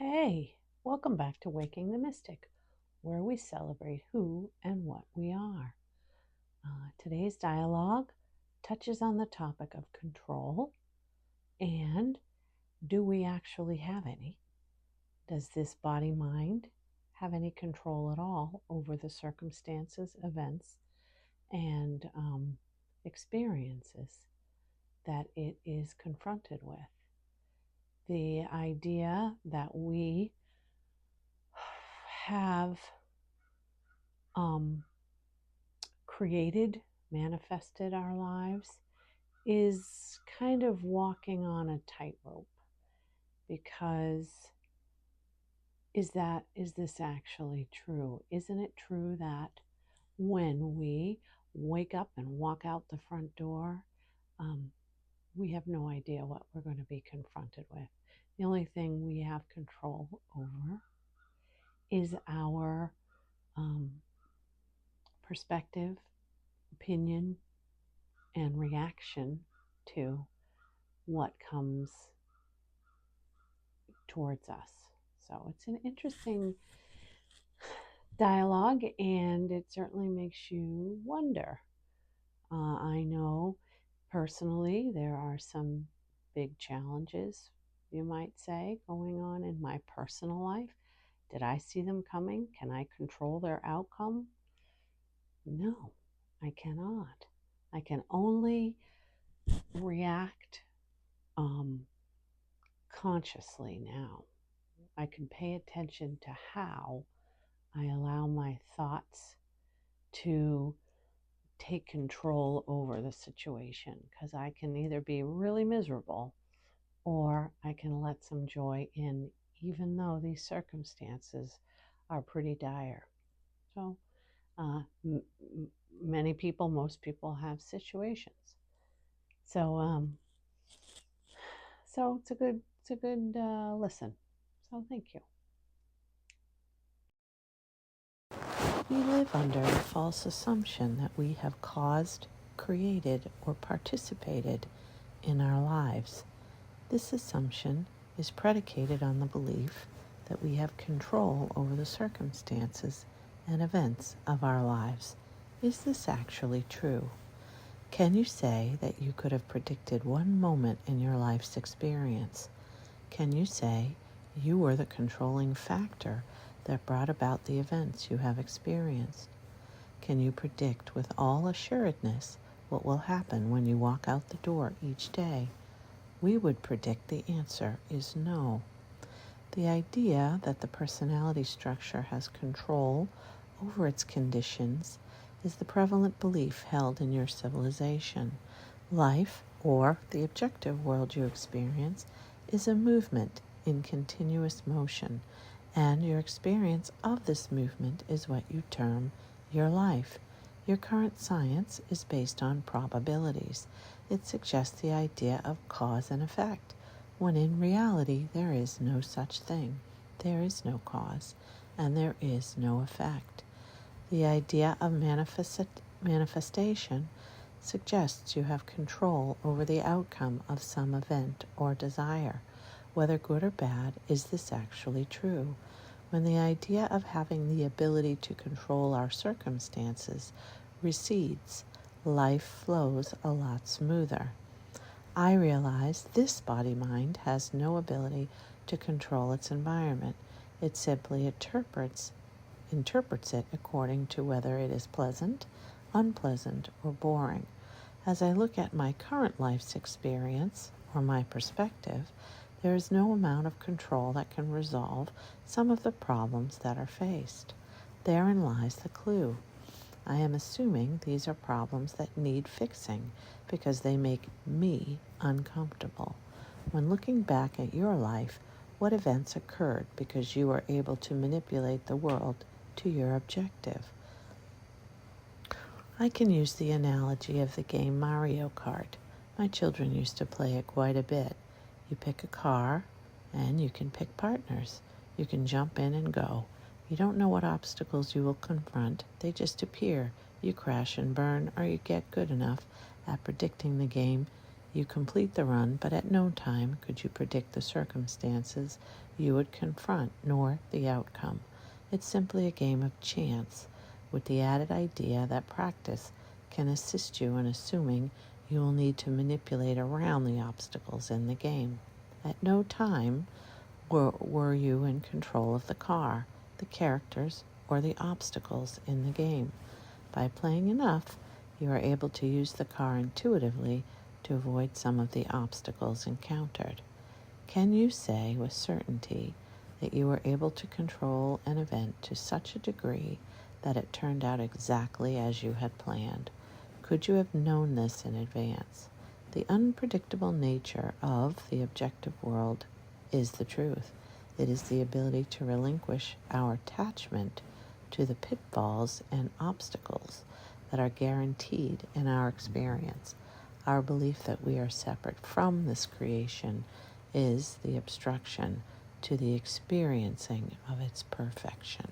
Hey, welcome back to Waking the Mystic, where we celebrate who and what we are. Today's dialogue touches on the topic of control and do we actually have any? Does this body mind have any control at all over the circumstances, events, and experiences that it is confronted with? The idea that we have created, manifested our lives is kind of walking on a tightrope because is this actually true? Isn't it true that when we wake up and walk out the front door, we have no idea what we're going to be confronted with? The only thing we have control over is our perspective, opinion, and reaction to what comes towards us. So it's an interesting dialogue, and it certainly makes you wonder. I know personally there are some big challenges, you might say, going on in my personal life. Did I see them coming? Can I control their outcome? No, I cannot. I can only react consciously now. I can pay attention to how I allow my thoughts to take control over the situation, because I can either be really miserable or I can let some joy in, even though these circumstances are pretty dire. So, many people, most people have situations. So, it's a good listen. So, thank you. We live under a false assumption that we have caused, created, or participated in our lives. This assumption is predicated on the belief that we have control over the circumstances and events of our lives. Is this actually true? Can you say that you could have predicted one moment in your life's experience? Can you say you were the controlling factor that brought about the events you have experienced? Can you predict with all assuredness what will happen when you walk out the door each day? We would predict the answer is no. The idea that the personality structure has control over its conditions is the prevalent belief held in your civilization. Life, or the objective world you experience, is a movement in continuous motion, and your experience of this movement is what you term your life. Your current science is based on probabilities. It suggests the idea of cause and effect, when in reality there is no such thing. There is no cause, and there is no effect. The idea of manifestation suggests you have control over the outcome of some event or desire. Whether good or bad, is this actually true? When the idea of having the ability to control our circumstances recedes, life flows a lot smoother. I realize this body-mind has no ability to control its environment. It simply interprets it according to whether it is pleasant, unpleasant, or boring. As I look at my current life's experience, or my perspective, there is no amount of control that can resolve some of the problems that are faced. Therein lies the clue. I am assuming these are problems that need fixing because they make me uncomfortable. When looking back at your life, what events occurred because you were able to manipulate the world to your objective? I can use the analogy of the game Mario Kart. My children used to play it quite a bit. You pick a car, and you can pick partners. You can jump in and go. You don't know what obstacles you will confront. They just appear. You crash and burn, or you get good enough at predicting the game You complete the run, but at no time could you predict the circumstances you would confront, nor the outcome. It's simply a game of chance, with the added idea that practice can assist you in assuming you will need to manipulate around the obstacles in the game. At no time were you in control of the car, the characters, or the obstacles in the game. By playing enough, you are able to use the car intuitively to avoid some of the obstacles encountered. Can you say with certainty that you were able to control an event to such a degree that it turned out exactly as you had planned? Could you have known this in advance? The unpredictable nature of the objective world is the truth. It is the ability to relinquish our attachment to the pitfalls and obstacles that are guaranteed in our experience. Our belief that we are separate from this creation is the obstruction to the experiencing of its perfection.